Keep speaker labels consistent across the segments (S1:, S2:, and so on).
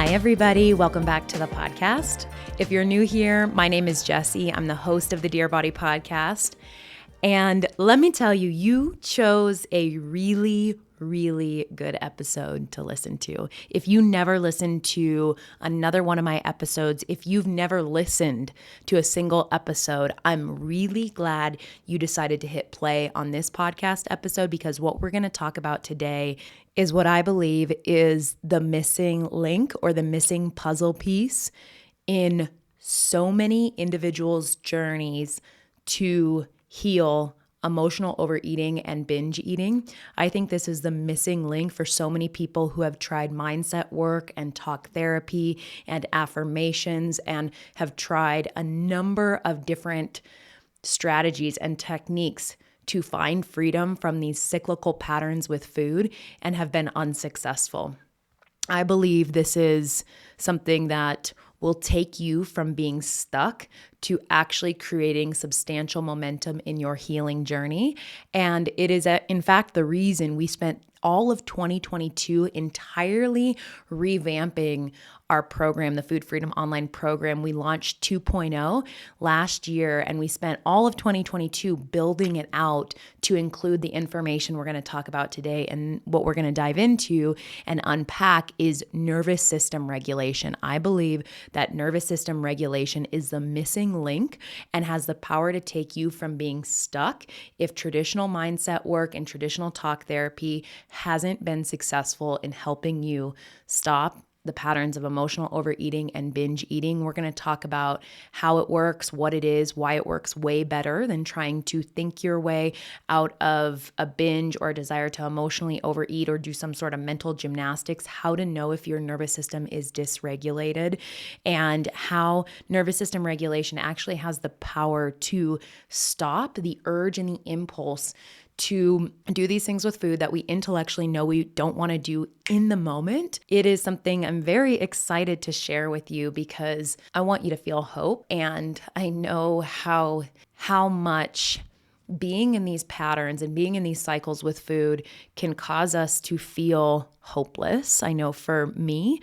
S1: Hi, everybody. Welcome back to the podcast. If you're new here, my name is Jessie. I'm the host of the Dear Body podcast. And let me tell you, you chose a really good episode to listen to. If you never listened to another one of my episodes, if you've never listened to a single episode, I'm really glad you decided to hit play on this podcast episode, because what we're going to talk about today is what I believe is the missing link or the missing puzzle piece in so many individuals' journeys to heal emotional overeating and binge eating. I think this is the missing link for so many people who have tried mindset work and talk therapy and affirmations and have tried a number of different strategies and techniques to find freedom from these cyclical patterns with food and have been unsuccessful. I believe this is something that will take you from being stuck to actually creating substantial momentum in your healing journey. And it is, in fact, the reason we spent all of 2022 entirely revamping our program, the Food Freedom Online program. We launched 2.0 last year, and we spent all of 2022 building it out to include the information we're going to talk about today. And what we're going to dive into and unpack is nervous system regulation. I believe that nervous system regulation is the missing link and has the power to take you from being stuck if traditional mindset work and traditional talk therapy hasn't been successful in helping you stop the patterns of emotional overeating and binge eating. We're going to talk about how it works, what it is, why it works way better than trying to think your way out of a binge or a desire to emotionally overeat or do some sort of mental gymnastics, how to know if your nervous system is dysregulated, and how nervous system regulation actually has the power to stop the urge and the impulse to do these things with food that we intellectually know we don't want to do in the moment. It is something I'm very excited to share with you because I want you to feel hope. And I know how much being in these patterns and being in these cycles with food can cause us to feel hopeless. I know for me,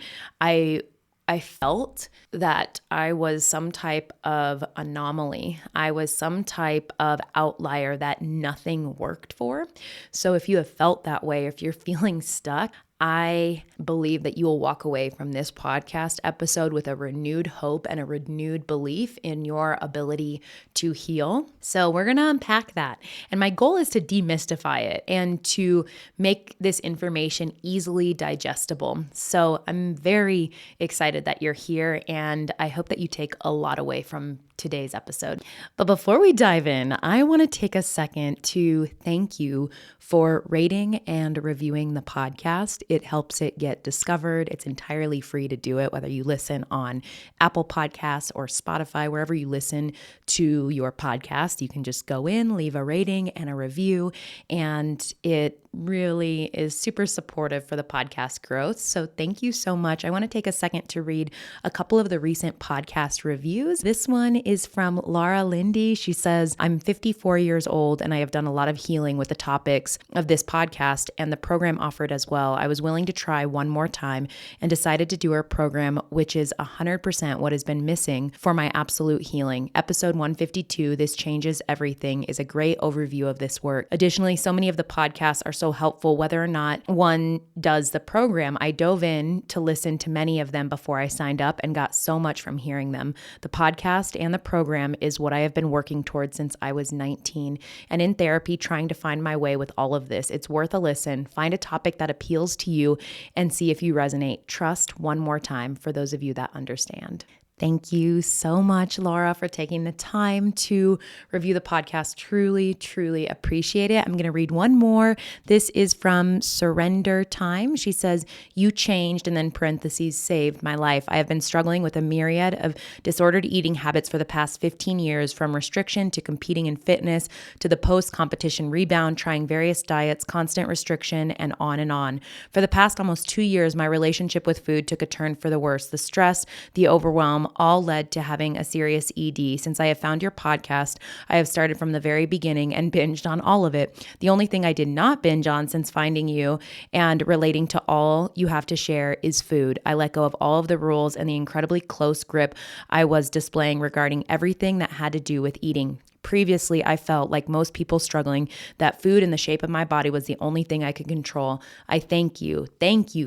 S1: I felt that I was some type of anomaly. I was some type of outlier that nothing worked for. So if you have felt that way, if you're feeling stuck, I believe that you will walk away from this podcast episode with a renewed hope and a renewed belief in your ability to heal. So we're going to unpack that. And my goal is to demystify it and to make this information easily digestible. So I'm very excited that you're here, and I hope that you take a lot away from today's episode. But before we dive in, I want to take a second to thank you for rating and reviewing the podcast. It helps it get discovered. It's entirely free to do it, whether you listen on Apple Podcasts or Spotify, wherever you listen to your podcast. You can just go in, leave a rating and a review, and it really is super supportive for the podcast growth. So thank you so much. I want to take a second to read a couple of the recent podcast reviews. This one is from Laura Lindy. She says, I'm 54 years old and I have done a lot of healing with the topics of this podcast and the program offered as well. I was willing to try one more time and decided to do our program, which is 100% what has been missing for my absolute healing. Episode 152, This Changes Everything, is a great overview of this work. Additionally, so many of the podcasts are so helpful whether or not one does the program. I dove in to listen to many of them before I signed up and got so much from hearing them. The podcast and the program is what I have been working towards since I was 19 and in therapy trying to find my way with all of this. It's worth a listen. Find a topic that appeals to you and see if you resonate. Trust one more time for those of you that understand. Thank you so much, Laura, for taking the time to review the podcast. Truly appreciate it. I'm going to read one more. This is from Surrender Time. She says, you changed, and then parentheses, saved my life. I have been struggling with a myriad of disordered eating habits for the past 15 years, from restriction to competing in fitness to the post-competition rebound, trying various diets, constant restriction, and on and on. For the past almost 2 years, my relationship with food took a turn for the worse. The stress, the overwhelm, all led to having a serious ED. Since I have found your podcast, I have started from the very beginning and binged on all of it. The only thing I did not binge on since finding you and relating to all you have to share is food. I let go of all of the rules and the incredibly close grip I was displaying regarding everything that had to do with eating. Previously, I felt like most people struggling that food and the shape of my body was the only thing I could control. I thank you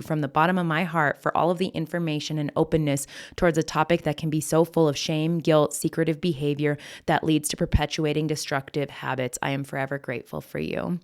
S1: from the bottom of my heart for all of the information and openness towards a topic that can be so full of shame, guilt, secretive behavior that leads to perpetuating destructive habits. I am forever grateful for you.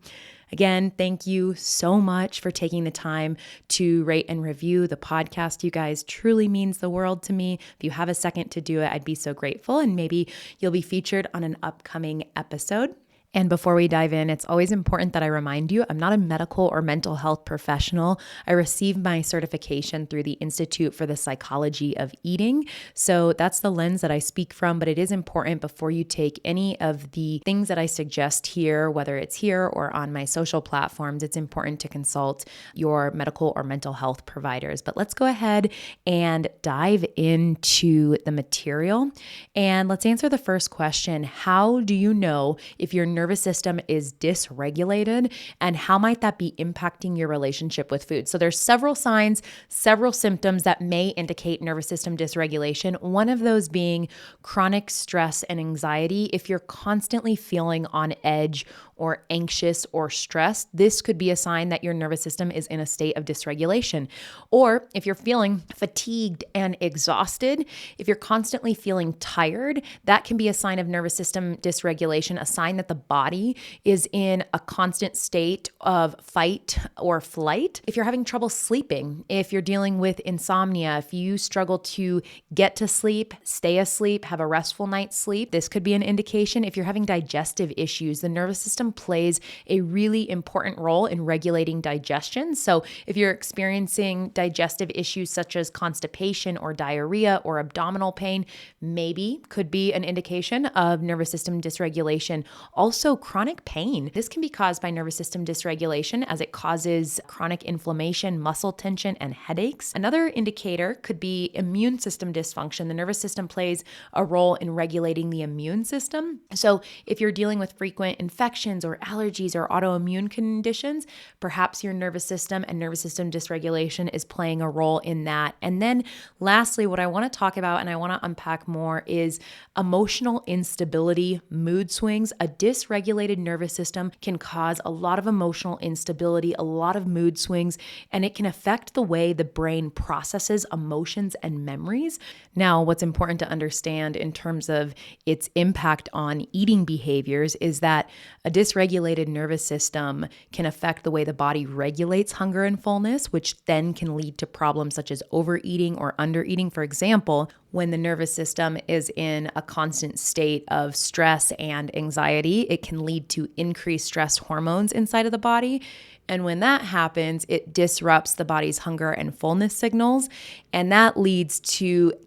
S1: Again, thank you so much for taking the time to rate and review the podcast. You guys truly means the world to me. If you have a second to do it, I'd be so grateful, and maybe you'll be featured on an upcoming episode. And before we dive in, it's always important that I remind you, I'm not a medical or mental health professional. I received my certification through the Institute for the Psychology of Eating. So that's the lens that I speak from, but it is important before you take any of the things that I suggest here, whether it's here or on my social platforms, it's important to consult your medical or mental health providers. But let's go ahead and dive into the material. And let's answer the first question. How do you know if your nervous system is dysregulated, and how might that be impacting your relationship with food? So there's several signs, several symptoms that may indicate nervous system dysregulation. One of those being chronic stress and anxiety. If you're constantly feeling on edge or anxious or stressed, this could be a sign that your nervous system is in a state of dysregulation. Or if you're feeling fatigued and exhausted, if you're constantly feeling tired, that can be a sign of nervous system dysregulation, a sign that the body is in a constant state of fight or flight. If you're having trouble sleeping, if you're dealing with insomnia, if you struggle to get to sleep, stay asleep, have a restful night's sleep, this could be an indication. If you're having digestive issues, the nervous system plays a really important role in regulating digestion. So if you're experiencing digestive issues such as constipation or diarrhea or abdominal pain, maybe could be an indication of nervous system dysregulation. Also, chronic pain. This can be caused by nervous system dysregulation as it causes chronic inflammation, muscle tension, and headaches. Another indicator could be immune system dysfunction. The nervous system plays a role in regulating the immune system. So if you're dealing with frequent infections or allergies or autoimmune conditions, perhaps your nervous system and nervous system dysregulation is playing a role in that. And then lastly, what I want to talk about and I want to unpack more is emotional instability, mood swings. A dysregulated nervous system can cause a lot of emotional instability, a lot of mood swings, and it can affect the way the brain processes emotions and memories. Now, what's important to understand in terms of its impact on eating behaviors is that a dysregulated nervous system can affect the way the body regulates hunger and fullness, which then can lead to problems such as overeating or undereating. For example, when the nervous system is in a constant state of stress and anxiety, it can lead to increased stress hormones inside of the body. And when that happens, it disrupts the body's hunger and fullness signals. And that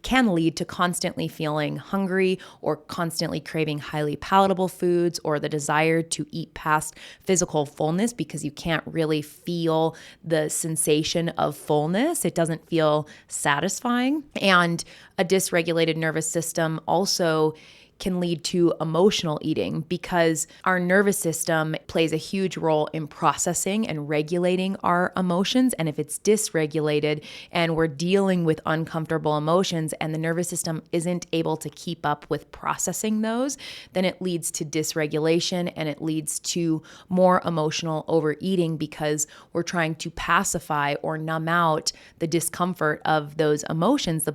S1: can lead to constantly feeling hungry or constantly craving highly palatable foods or the desire to eat past physical fullness because you can't really feel the sensation of fullness. It doesn't feel satisfying. And a dysregulated nervous system also can lead to emotional eating because our nervous system plays a huge role in processing and regulating our emotions. And if it's dysregulated and we're dealing with uncomfortable emotions and the nervous system isn't able to keep up with processing those, then it leads to dysregulation and it leads to more emotional overeating because we're trying to pacify or numb out the discomfort of those emotions.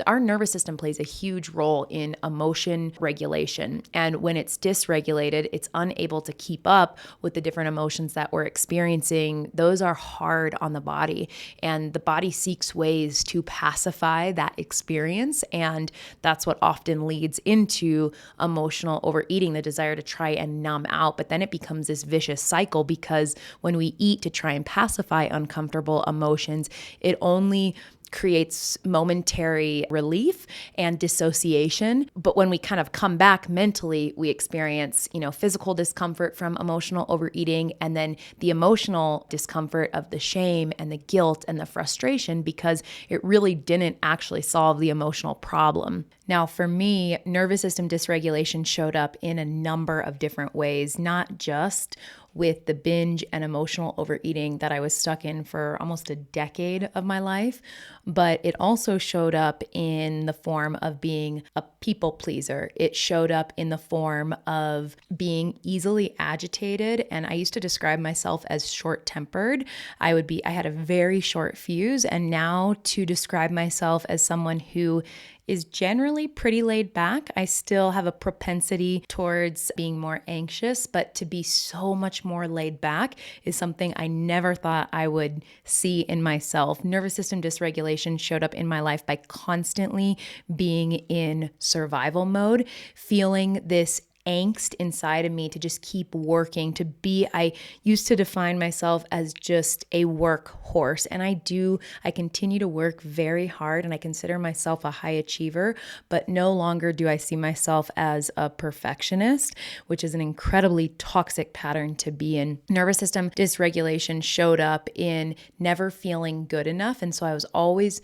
S1: Our nervous system plays a huge role in emotion regulation. And when it's dysregulated, it's unable to keep up with the different emotions that we're experiencing. Those are hard on the body, and the body seeks ways to pacify that experience. And that's what often leads into emotional overeating, the desire to try and numb out. But then it becomes this vicious cycle because when we eat to try and pacify uncomfortable emotions, it only creates momentary relief and dissociation. But when we kind of come back mentally, we experience, physical discomfort from emotional overeating, and then the emotional discomfort of the shame and the guilt and the frustration, because it really didn't actually solve the emotional problem. Now, for me, nervous system dysregulation showed up in a number of different ways, not just with the binge and emotional overeating that I was stuck in for almost a decade of my life, but it also showed up in the form of being a people pleaser. It showed up in the form of being easily agitated, and I used to describe myself as short-tempered. I had a very short fuse, and now to describe myself as someone who is generally pretty laid back. I still have a propensity towards being more anxious, but to be so much more laid back is something I never thought I would see in myself. Nervous system dysregulation showed up in my life by constantly being in survival mode, feeling this angst inside of me to just keep working, I used to define myself as just a workhorse. And I continue to work very hard, and I consider myself a high achiever, but no longer do I see myself as a perfectionist, which is an incredibly toxic pattern to be in. Nervous system dysregulation showed up in never feeling good enough. And so I was always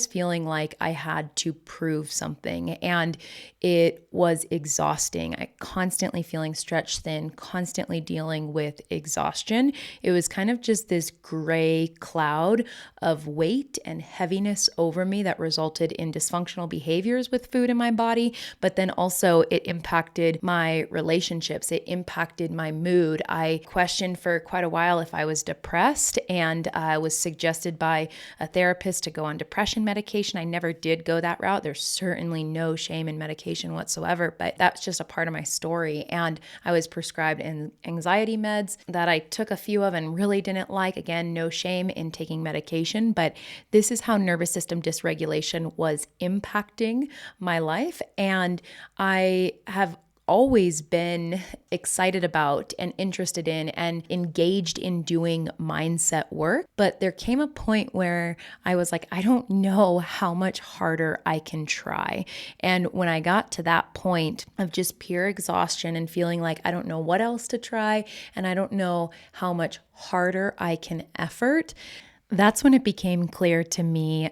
S1: feeling like I had to prove something, and it was exhausting. I constantly feeling stretched thin, constantly dealing with exhaustion. It was kind of just this gray cloud of weight and heaviness over me that resulted in dysfunctional behaviors with food in my body, but then also it impacted my relationships. It impacted my mood. I questioned for quite a while if I was depressed, and I was suggested by a therapist to go on depression medication. I never did go that route. There's certainly no shame in medication whatsoever, but that's just a part of my story. And I was prescribed anxiety meds that I took a few of and really didn't like. Again, no shame in taking medication, but this is how nervous system dysregulation was impacting my life. And I have always been excited about and interested in and engaged in doing mindset work. But there came a point where I was like, I don't know how much harder I can try. And when I got to that point of just pure exhaustion and feeling like I don't know what else to try, and I don't know how much harder I can effort, that's when it became clear to me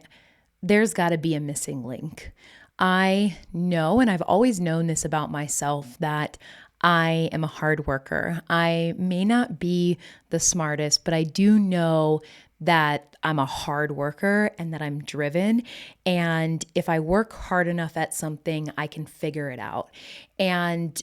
S1: there's got to be a missing link. I know, and I've always known this about myself, that I am a hard worker. I may not be the smartest, but I do know that I'm a hard worker and that I'm driven. And if I work hard enough at something, I can figure it out. And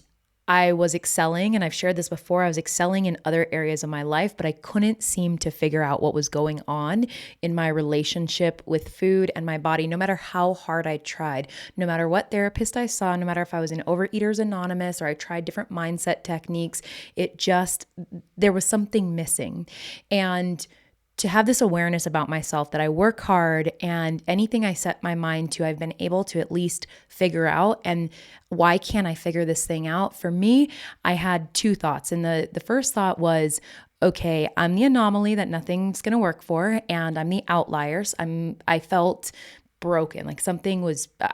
S1: I was excelling, and I've shared this before, I was excelling in other areas of my life, but I couldn't seem to figure out what was going on in my relationship with food and my body, no matter how hard I tried, no matter what therapist I saw, no matter if I was in Overeaters Anonymous or I tried different mindset techniques, there was something missing. And to have this awareness about myself that I work hard, and anything I set my mind to, I've been able to at least figure out. And why can't I figure this thing out? For me, I had two thoughts. And the first thought was, okay, I'm the anomaly that nothing's going to work for, and I'm the outliers. I felt broken, like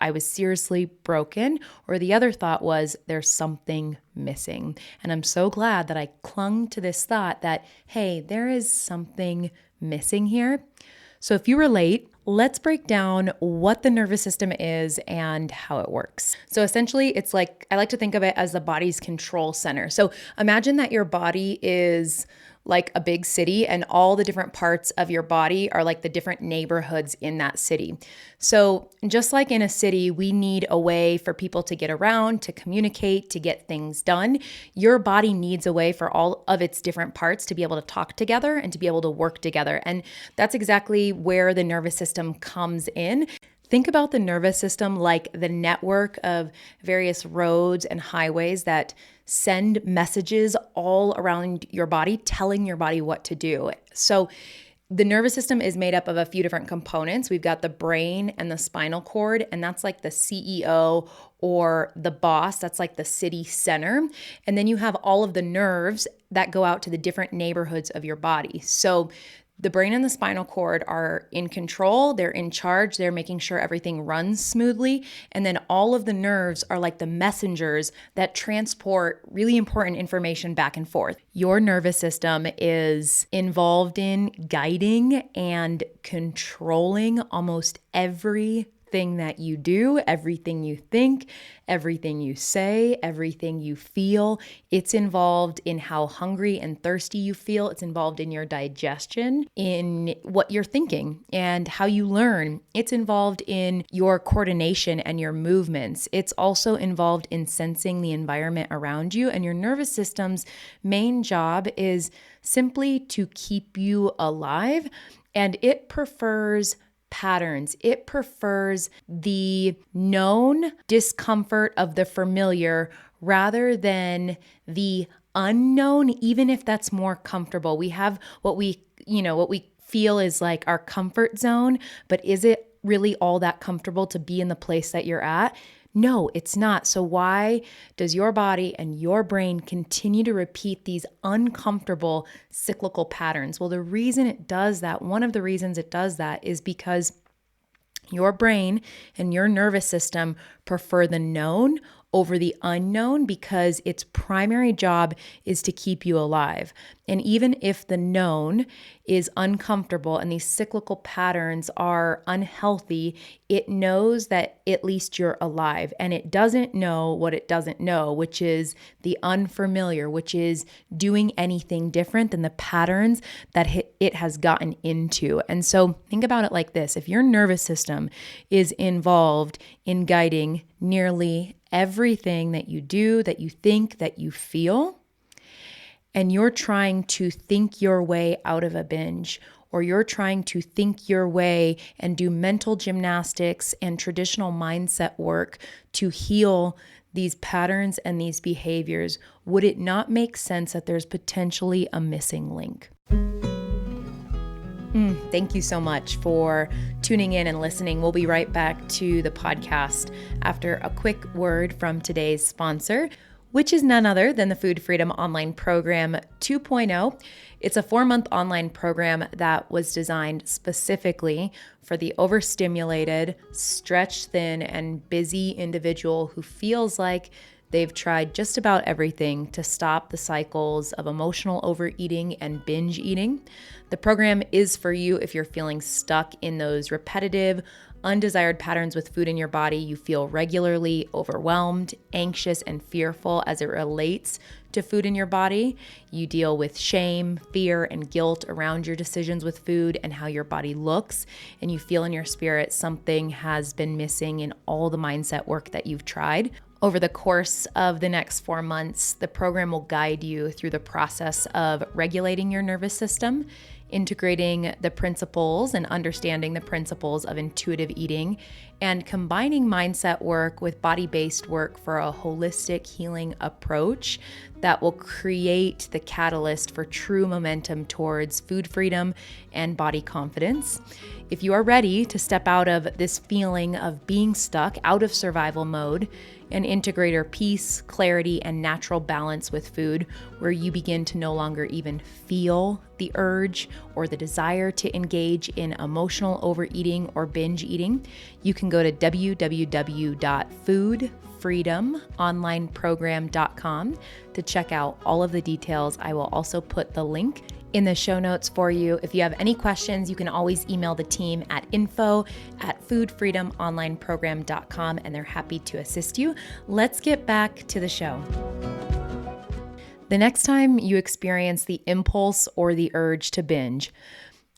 S1: I was seriously broken. Or the other thought was, there's something missing. And I'm so glad that I clung to this thought that, hey, there is something missing here. So if you relate, let's break down what the nervous system is and how it works. So essentially, it's like, I like to think of it as the body's control center. So imagine that your body is like a big city, and all the different parts of your body are like the different neighborhoods in that city. So just like in a city, we need a way for people to get around, to communicate, to get things done. Your body needs a way for all of its different parts to be able to talk together and to be able to work together. And that's exactly where the nervous system comes in. Think about the nervous system like the network of various roads and highways that send messages all around your body, telling your body what to do. So the nervous system is made up of a few different components. We've got the brain and the spinal cord, and that's like the CEO or the boss. That's like the city center. And then you have all of the nerves that go out to the different neighborhoods of your body. So The brain and the spinal cord are in control, they're in charge, they're making sure everything runs smoothly. And then all of the nerves are like the messengers that transport really important information back and forth. Your nervous system is involved in guiding and controlling almost everything that you do, everything you think, everything you say, everything you feel. It's involved in how hungry and thirsty you feel. It's involved in your digestion, in what you're thinking and how you learn. It's involved in your coordination and your movements. It's also involved in sensing the environment around you. And your nervous system's main job is simply to keep you alive. And it prefers patterns. It prefers the known discomfort of the familiar rather than the unknown, even if that's more comfortable. We have what we feel is like our comfort zone, but is it really all that comfortable to be in the place that you're at? No, it's not. So why does your body and your brain continue to repeat these uncomfortable cyclical patterns? Well, the reason it does that, one of the reasons it does that is because your brain and your nervous system prefer the known over the unknown because its primary job is to keep you alive. And even if the known is uncomfortable and these cyclical patterns are unhealthy, it knows that at least you're alive. And it doesn't know what it doesn't know, which is the unfamiliar, which is doing anything different than the patterns that it has gotten into. And so think about it like this. If your nervous system is involved in guiding nearly everything that you do, that you think, that you feel, and you're trying to think your way out of a binge, or you're trying to think your way and do mental gymnastics and traditional mindset work to heal these patterns and these behaviors, would it not make sense that there's potentially a missing link? Thank you so much for tuning in and listening. We'll be right back to the podcast after a quick word from today's sponsor, which is none other than the Food Freedom Online Program 2.0. It's a 4-month online program that was designed specifically for the overstimulated, stretched thin, and busy individual who feels like they've tried just about everything to stop the cycles of emotional overeating and binge eating. The program is for you if you're feeling stuck in those repetitive, undesired patterns with food in your body. You feel regularly overwhelmed, anxious, and fearful as it relates to food in your body. You deal with shame, fear, and guilt around your decisions with food and how your body looks. And you feel in your spirit something has been missing in all the mindset work that you've tried. Over the course of the next 4 months, the program will guide you through the process of regulating your nervous system, integrating the principles and understanding the principles of intuitive eating, and combining mindset work with body-based work for a holistic healing approach that will create the catalyst for true momentum towards food freedom and body confidence. If you are ready to step out of this feeling of being stuck, out of survival mode, and integrate peace, clarity, and natural balance with food, where you begin to no longer even feel the urge or the desire to engage in emotional overeating or binge eating, you can go to www.foodfreedomonlineprogram.com to check out all of the details. I will also put the link in the show notes for you. If you have any questions, you can always email the team at info@foodfreedomonlineprogram.com, and they're happy to assist you. Let's get back to the show. The next time you experience the impulse or the urge to binge,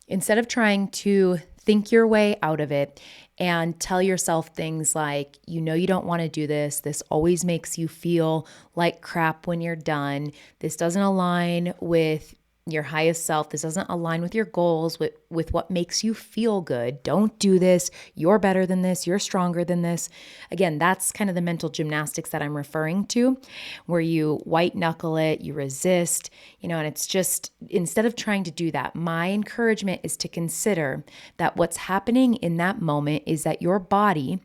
S1: instead of trying to think your way out of it and tell yourself things like, you don't want to do this. This always makes you feel like crap when you're done. This doesn't align with your highest self. This doesn't align with your goals, with what makes you feel good. Don't do this. You're better than this. You're stronger than this. Again, that's kind of the mental gymnastics that I'm referring to, where you white knuckle it, you resist, and it's just, instead of trying to do that, my encouragement is to consider that what's happening in that moment is that your body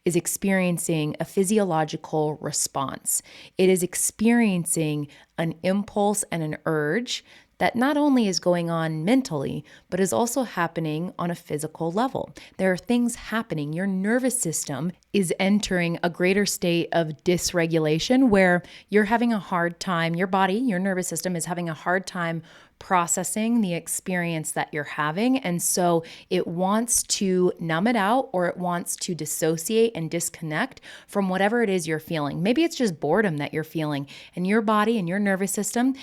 S1: is experiencing a physiological response. It is experiencing an impulse and an urge that not only is going on mentally, but is also happening on a physical level. There are things happening. Your nervous system is entering a greater state of dysregulation where you're having a hard time, your body, your nervous system is having a hard time processing the experience that you're having. And so it wants to numb it out, or it wants to dissociate and disconnect from whatever it is you're feeling. Maybe it's just boredom that you're feeling, and your body and your nervous system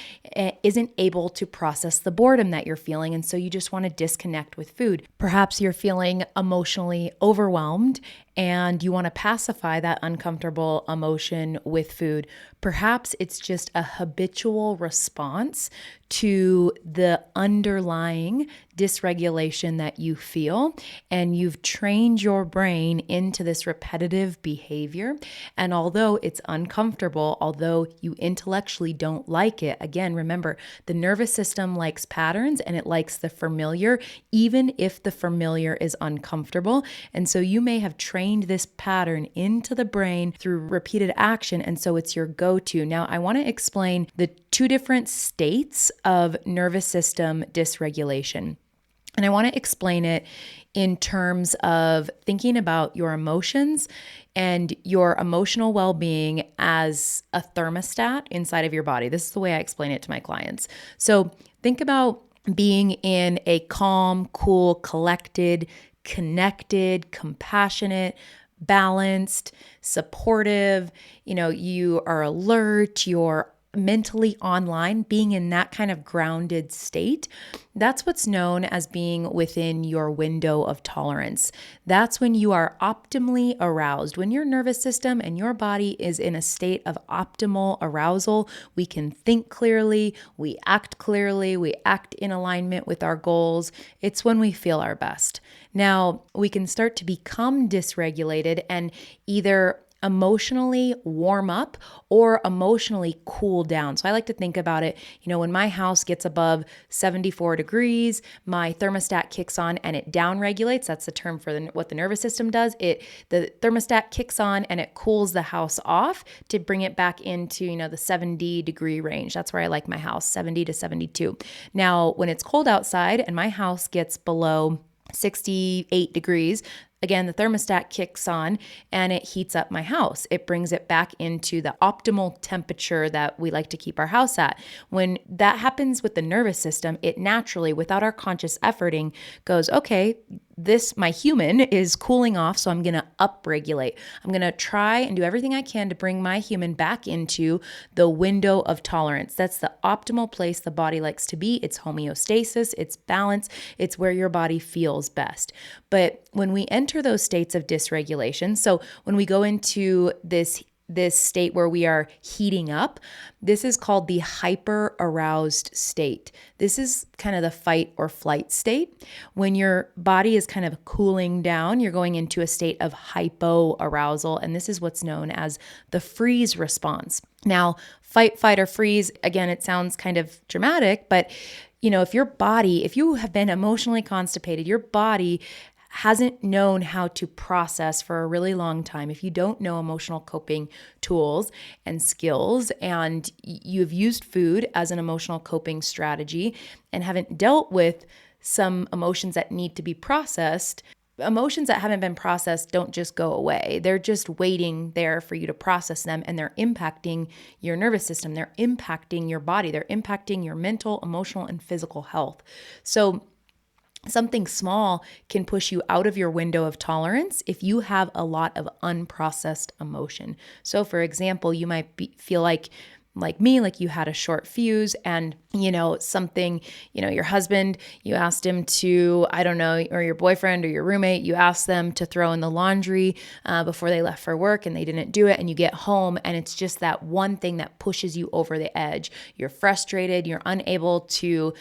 S1: isn't able to process the boredom that you're feeling. And so you just want to disconnect with food. Perhaps you're feeling emotionally overwhelmed and you want to pacify that uncomfortable emotion with food. Perhaps it's just a habitual response to the underlying dysregulation that you feel, and you've trained your brain into this repetitive behavior. And although it's uncomfortable, although you intellectually don't like it, again, remember, the nervous system likes patterns and it likes the familiar, even if the familiar is uncomfortable. And so you may have trained this pattern into the brain through repeated action, and so it's your go-to. Now, I want to explain the two different states of nervous system dysregulation. And I want to explain it in terms of thinking about your emotions and your emotional well-being as a thermostat inside of your body. This is the way I explain it to my clients. So think about being in a calm, cool, collected, connected, compassionate, balanced, supportive, you are alert, you're mentally online, being in that kind of grounded state. That's what's known as being within your window of tolerance. That's when you are optimally aroused. When your nervous system and your body is in a state of optimal arousal, we can think clearly, we act in alignment with our goals. It's when we feel our best. Now, we can start to become dysregulated and either emotionally warm up or emotionally cool down. So I like to think about it, when my house gets above 74 degrees, my thermostat kicks on and it down regulates. That's the term for what the nervous system does. The thermostat kicks on and it cools the house off to bring it back into, the 70 degree range. That's where I like my house, 70 to 72. Now, when it's cold outside and my house gets below 68 degrees, again, the thermostat kicks on and it heats up my house. It brings it back into the optimal temperature that we like to keep our house at. When that happens with the nervous system, it naturally, without our conscious efforting, goes, okay, my human is cooling off, so I'm going to upregulate. I'm going to try and do everything I can to bring my human back into the window of tolerance. That's the optimal place the body likes to be. It's homeostasis, it's balance, it's where your body feels best. But when we enter those states of dysregulation, so when we go into this state where we are heating up, this is called the hyper-aroused state. This is kind of the fight or flight state. When your body is kind of cooling down, you're going into a state of hypo-arousal, and this is what's known as the freeze response. Now, fight, flight, or freeze, again, it sounds kind of dramatic, but if you have been emotionally constipated, your body hasn't known how to process for a really long time. If you don't know emotional coping tools and skills, and you've used food as an emotional coping strategy and haven't dealt with some emotions that need to be processed, emotions that haven't been processed don't just go away. They're just waiting there for you to process them, and they're impacting your nervous system. They're impacting your body. They're impacting your mental, emotional, and physical health. So something small can push you out of your window of tolerance if you have a lot of unprocessed emotion. So for example, you might feel like me, like you had a short fuse and, something, your husband, you asked him to, I don't know, or your boyfriend or your roommate, you asked them to throw in the laundry before they left for work and they didn't do it. And you get home and it's just that one thing that pushes you over the edge. You're frustrated. You're unable to,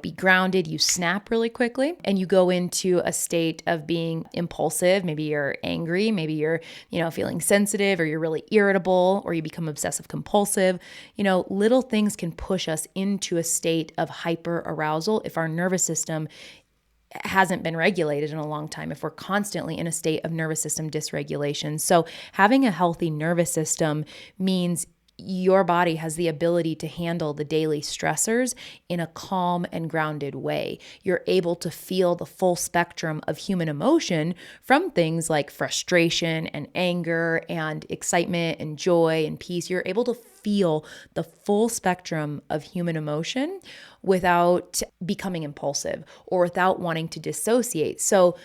S1: be grounded. You snap really quickly and you go into a state of being impulsive. Maybe you're angry. Maybe you're, feeling sensitive, or you're really irritable, or you become obsessive compulsive. Little things can push us into a state of hyper arousal if our nervous system hasn't been regulated in a long time, if we're constantly in a state of nervous system dysregulation. So having a healthy nervous system means your body has the ability to handle the daily stressors in a calm and grounded way. You're able to feel the full spectrum of human emotion, from things like frustration and anger and excitement and joy and peace. You're able to feel the full spectrum of human emotion without becoming impulsive or without wanting to dissociate. So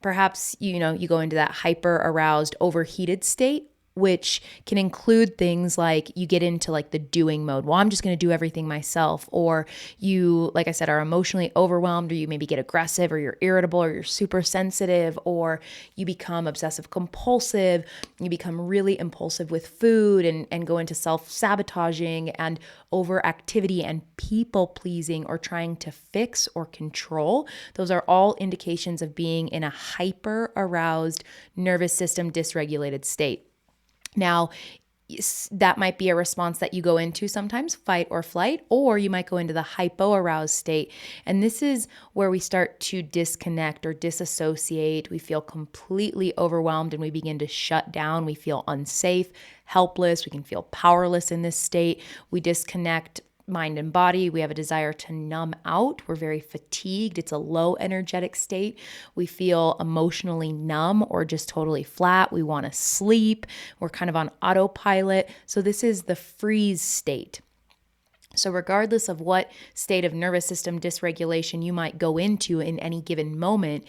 S1: perhaps, you go into that hyper aroused, overheated state, which can include things like you get into like the doing mode. Well, I'm just going to do everything myself. Or you, like I said, are emotionally overwhelmed, or you maybe get aggressive, or you're irritable, or you're super sensitive, or you become obsessive compulsive. You become really impulsive with food and go into self-sabotaging and overactivity and people pleasing, or trying to fix or control. Those are all indications of being in a hyper aroused, nervous system dysregulated state. Now, that might be a response that you go into sometimes, fight or flight, or you might go into the hypoaroused state. And this is where we start to disconnect or disassociate. We feel completely overwhelmed and we begin to shut down. We feel unsafe, helpless. We can feel powerless in this state. We disconnect mind and body. We have a desire to numb out. We're very fatigued. It's a low energetic state. We feel emotionally numb or just totally flat. We want to sleep. We're kind of on autopilot. So this is the freeze state. So regardless of what state of nervous system dysregulation you might go into in any given moment,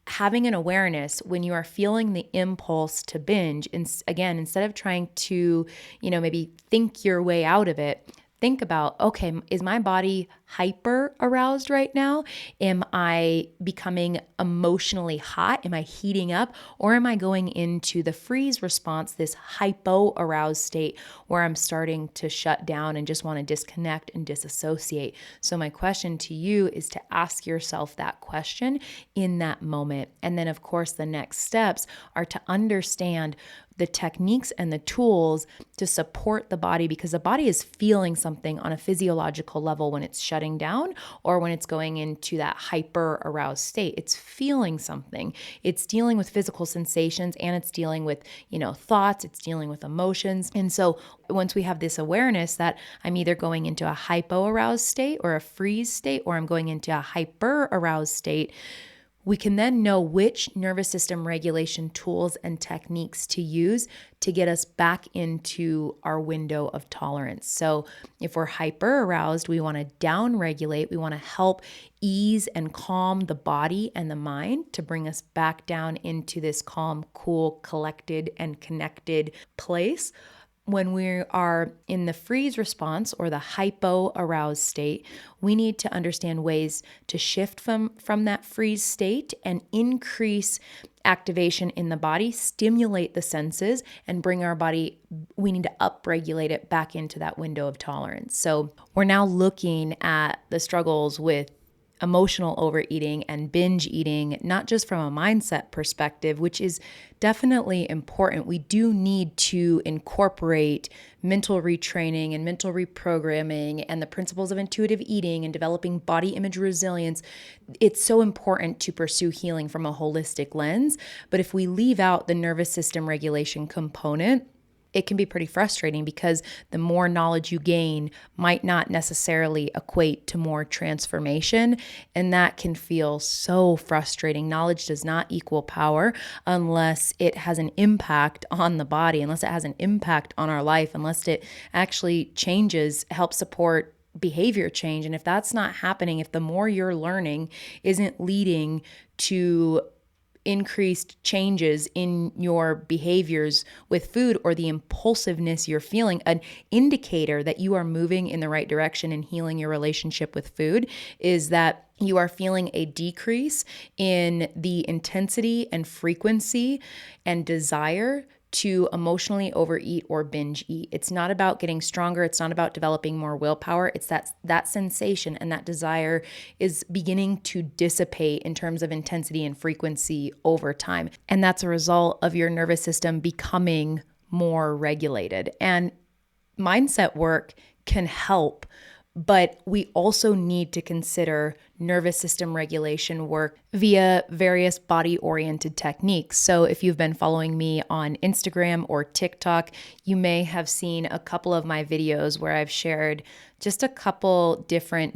S1: having an awareness when you are feeling the impulse to binge, again, instead of trying to, maybe think your way out of it, think about, okay, is my body hyper aroused right now? Am I becoming emotionally hot? Am I heating up? Or am I going into the freeze response, this hypo aroused state where I'm starting to shut down and just want to disconnect and disassociate? So my question to you is to ask yourself that question in that moment. And then, of course, the next steps are to understand the techniques and the tools to support the body, because the body is feeling something on a physiological level when it's shutting down or when it's going into that hyper aroused state. It's feeling something. It's dealing with physical sensations, and it's dealing with, thoughts, it's dealing with emotions. And so once we have this awareness that I'm either going into a hypo aroused state or a freeze state, or I'm going into a hyper aroused state, we can then know which nervous system regulation tools and techniques to use to get us back into our window of tolerance. So if we're hyper aroused, we want to down regulate. We want to help ease and calm the body and the mind to bring us back down into this calm, cool, collected, and connected place. When we are in the freeze response or the hypo-aroused state, we need to understand ways to shift from that freeze state and increase activation in the body, stimulate the senses, and bring our body, we need to upregulate it back into that window of tolerance. So we're now looking at the struggles with emotional overeating and binge eating, not just from a mindset perspective, which is definitely important. We do need to incorporate mental retraining and mental reprogramming and the principles of intuitive eating and developing body image resilience. It's so important to pursue healing from a holistic lens. But if we leave out the nervous system regulation component, it can be pretty frustrating, because the more knowledge you gain might not necessarily equate to more transformation. And that can feel so frustrating. Knowledge does not equal power unless it has an impact on the body, unless it has an impact on our life, unless it actually changes, helps support behavior change. And if that's not happening, if the more you're learning isn't leading to increased changes in your behaviors with food, or the impulsiveness you're feeling, an indicator that you are moving in the right direction and healing your relationship with food is that you are feeling a decrease in the intensity and frequency and desire to emotionally overeat or binge eat. It's not about getting stronger. It's not about developing more willpower. It's that sensation and that desire is beginning to dissipate in terms of intensity and frequency over time. And that's a result of your nervous system becoming more regulated. And mindset work can help, but we also need to consider nervous system regulation work via various body-oriented techniques. So if you've been following me on Instagram or TikTok, you may have seen a couple of my videos where I've shared just a couple different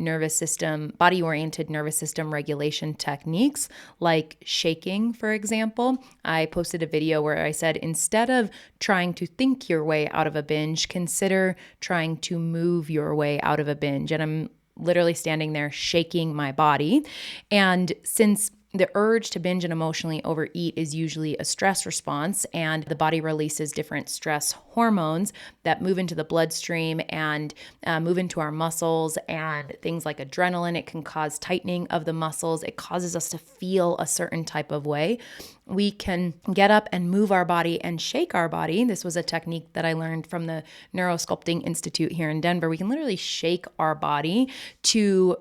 S1: body-oriented nervous system regulation techniques, like shaking, for example. I posted a video where I said, instead of trying to think your way out of a binge, consider trying to move your way out of a binge. And I'm literally standing there shaking my body. And since the urge to binge and emotionally overeat is usually a stress response, and the body releases different stress hormones that move into the bloodstream and move into our muscles, and things like adrenaline. It can cause tightening of the muscles. It causes us to feel a certain type of way. We can get up and move our body and shake our body. This was a technique that I learned from the Neurosculpting Institute here in Denver. We can literally shake our body to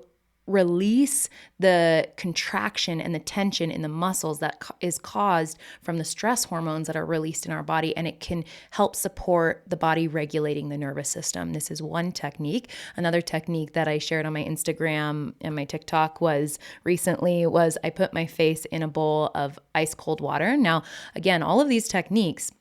S1: release the contraction and the tension in the muscles that is caused from the stress hormones that are released in our body, and it can help support the body regulating the nervous system. This is one technique. Another technique that I shared on my Instagram and my TikTok was I put my face in a bowl of ice cold water. Now, again, all of these techniques,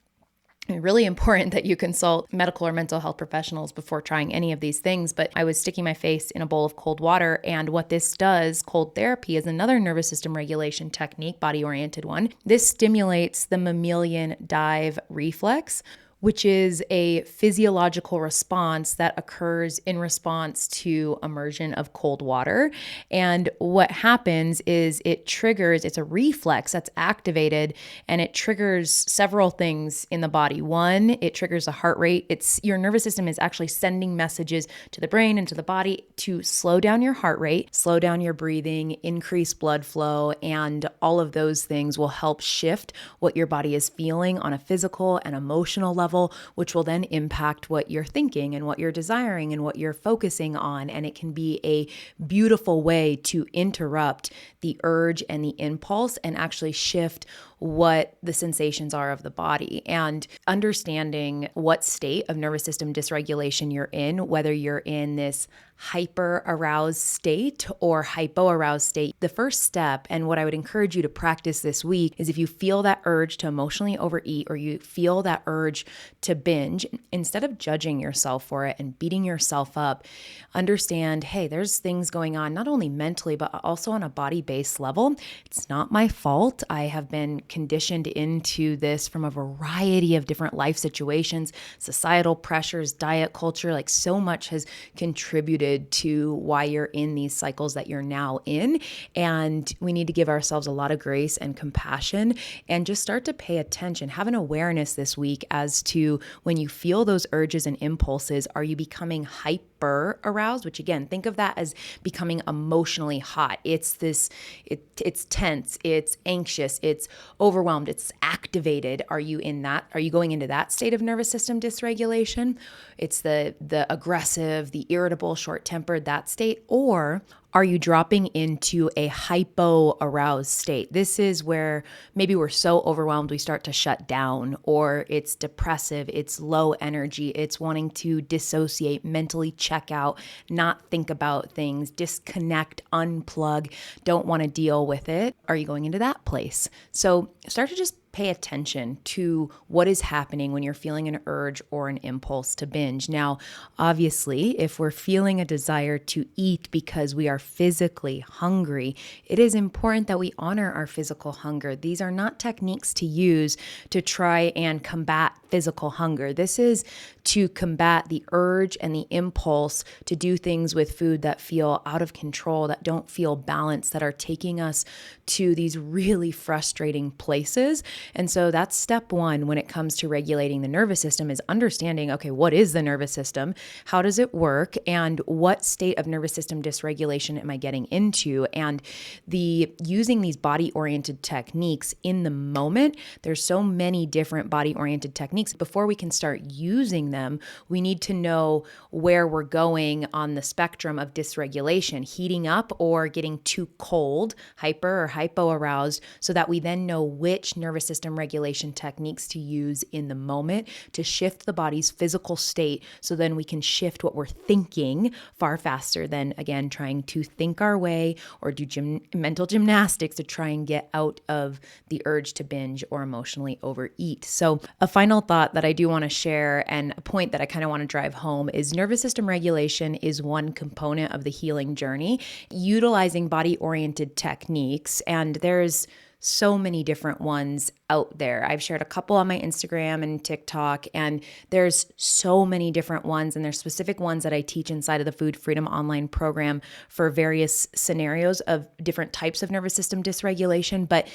S1: really important that you consult medical or mental health professionals before trying any of these things. But I was sticking my face in a bowl of cold water. And what this does, cold therapy, is another nervous system regulation technique, body-oriented one. This stimulates the mammalian dive reflex, which is a physiological response that occurs in response to immersion of cold water. And what happens is it's a reflex that's activated, and it triggers several things in the body. One, it triggers a heart rate. Your nervous system is actually sending messages to the brain and to the body to slow down your heart rate, slow down your breathing, increase blood flow, and all of those things will help shift what your body is feeling on a physical and emotional level, which will then impact what you're thinking and what you're desiring and what you're focusing on. And it can be a beautiful way to interrupt the urge and the impulse and actually shift what the sensations are of the body. And understanding what state of nervous system dysregulation you're in, whether you're in this hyper-aroused state or hypo-aroused state. The first step, and what I would encourage you to practice this week, is if you feel that urge to emotionally overeat or you feel that urge to binge, instead of judging yourself for it and beating yourself up, understand, hey, there's things going on, not only mentally, but also on a body-based level. It's not my fault. I have been conditioned into this from a variety of different life situations, societal pressures, diet culture, like so much has contributed to why you're in these cycles that you're now in. And we need to give ourselves a lot of grace and compassion and just start to pay attention, have an awareness this week as to when you feel those urges and impulses, are you becoming hyper aroused, which again, think of that as becoming emotionally hot. It's tense, it's anxious, it's overwhelmed, it's activated. Are you going into that state of nervous system dysregulation? It's the aggressive, the irritable, short-tempered, that state, or are you dropping into a hypo-aroused state? This is where maybe we're so overwhelmed we start to shut down, or it's depressive, it's low energy, it's wanting to dissociate, mentally check out, not think about things, disconnect, unplug, don't want to deal with it. Are you going into that place? So start to just pay attention to what is happening when you're feeling an urge or an impulse to binge. Now, obviously, if we're feeling a desire to eat because we are physically hungry, it is important that we honor our physical hunger. These are not techniques to use to try and combat physical hunger. This is to combat the urge and the impulse to do things with food that feel out of control, that don't feel balanced, that are taking us to these really frustrating places. And so that's step one when it comes to regulating the nervous system, is understanding, okay, what is the nervous system? How does it work? And what state of nervous system dysregulation am I getting into? And using these body-oriented techniques in the moment, there's so many different body-oriented techniques techniques. Before we can start using them, we need to know where we're going on the spectrum of dysregulation, heating up or getting too cold, hyper or hypoaroused, so that we then know which nervous system regulation techniques to use in the moment to shift the body's physical state, so then we can shift what we're thinking far faster than, again, trying to think our way or do mental gymnastics to try and get out of the urge to binge or emotionally overeat. So a final thought that I do want to share, and a point that I kind of want to drive home, is nervous system regulation is one component of the healing journey, utilizing body-oriented techniques. And there's so many different ones out there. I've shared a couple on my Instagram and TikTok, and there's so many different ones, and there's specific ones that I teach inside of the Food Freedom Online program for various scenarios of different types of nervous system dysregulation, but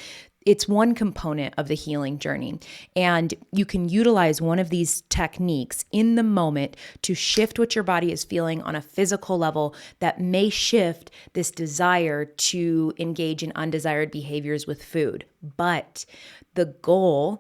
S1: it's one component of the healing journey. And you can utilize one of these techniques in the moment to shift what your body is feeling on a physical level that may shift this desire to engage in undesired behaviors with food. But the goal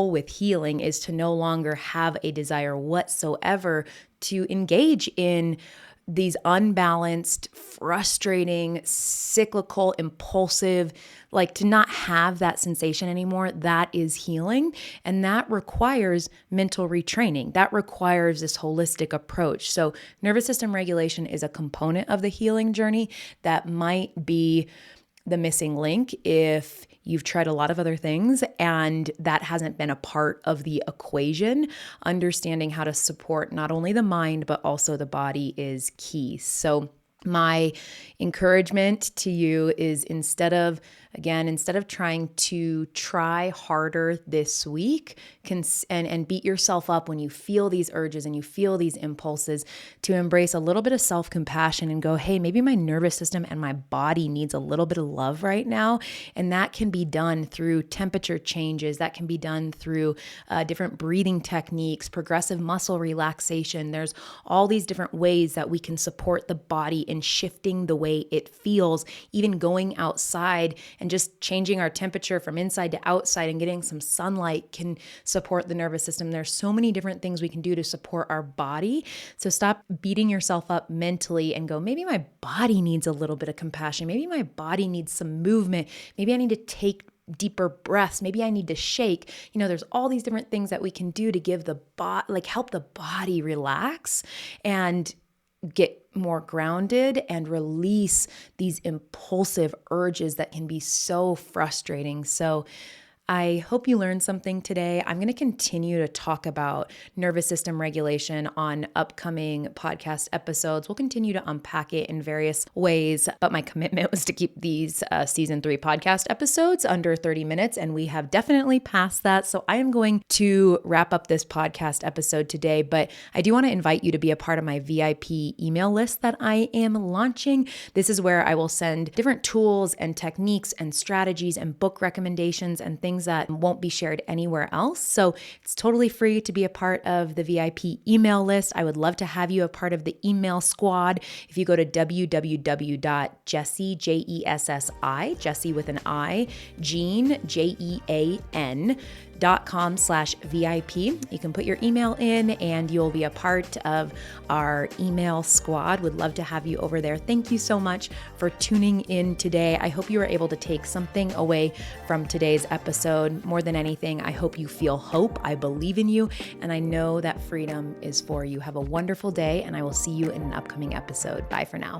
S1: with healing is to no longer have a desire whatsoever to engage in these unbalanced, frustrating, cyclical, impulsive, like to not have that sensation anymore. That is healing. And that requires mental retraining. That requires this holistic approach. So nervous system regulation is a component of the healing journey that might be the missing link if you've tried a lot of other things and that hasn't been a part of the equation. Understanding how to support not only the mind, but also the body is key. So my encouragement to you is instead of trying to try harder this week and beat yourself up when you feel these urges and you feel these impulses, to embrace a little bit of self-compassion and go, hey, maybe my nervous system and my body needs a little bit of love right now. And that can be done through temperature changes. That can be done through different breathing techniques, progressive muscle relaxation. There's all these different ways that we can support the body in shifting the way it feels, even going outside and just changing our temperature from inside to outside and getting some sunlight can support the nervous system. There's so many different things we can do to support our body. So stop beating yourself up mentally and go, maybe my body needs a little bit of compassion. Maybe my body needs some movement. Maybe I need to take deeper breaths. Maybe I need to shake. There's all these different things that we can do to give help the body relax and get more grounded and release these impulsive urges that can be so frustrating. So I hope you learned something today. I'm going to continue to talk about nervous system regulation on upcoming podcast episodes. We'll continue to unpack it in various ways, but my commitment was to keep these season 3 podcast episodes under 30 minutes, and we have definitely passed that. So I am going to wrap up this podcast episode today, but I do want to invite you to be a part of my VIP email list that I am launching. This is where I will send different tools and techniques and strategies and book recommendations and things that won't be shared anywhere else. So it's totally free to be a part of the VIP email list. I would love to have you a part of the email squad. If you go to www.jessie, Jessi, Jessie with an I, Jean, JEAN.com/VIP. You can put your email in and you'll be a part of our email squad. Would love to have you over there. Thank you so much for tuning in today. I hope you were able to take something away from today's episode. More than anything, I hope you feel hope. I believe in you, and I know that freedom is for you. Have a wonderful day, and I will see you in an upcoming episode. Bye for now.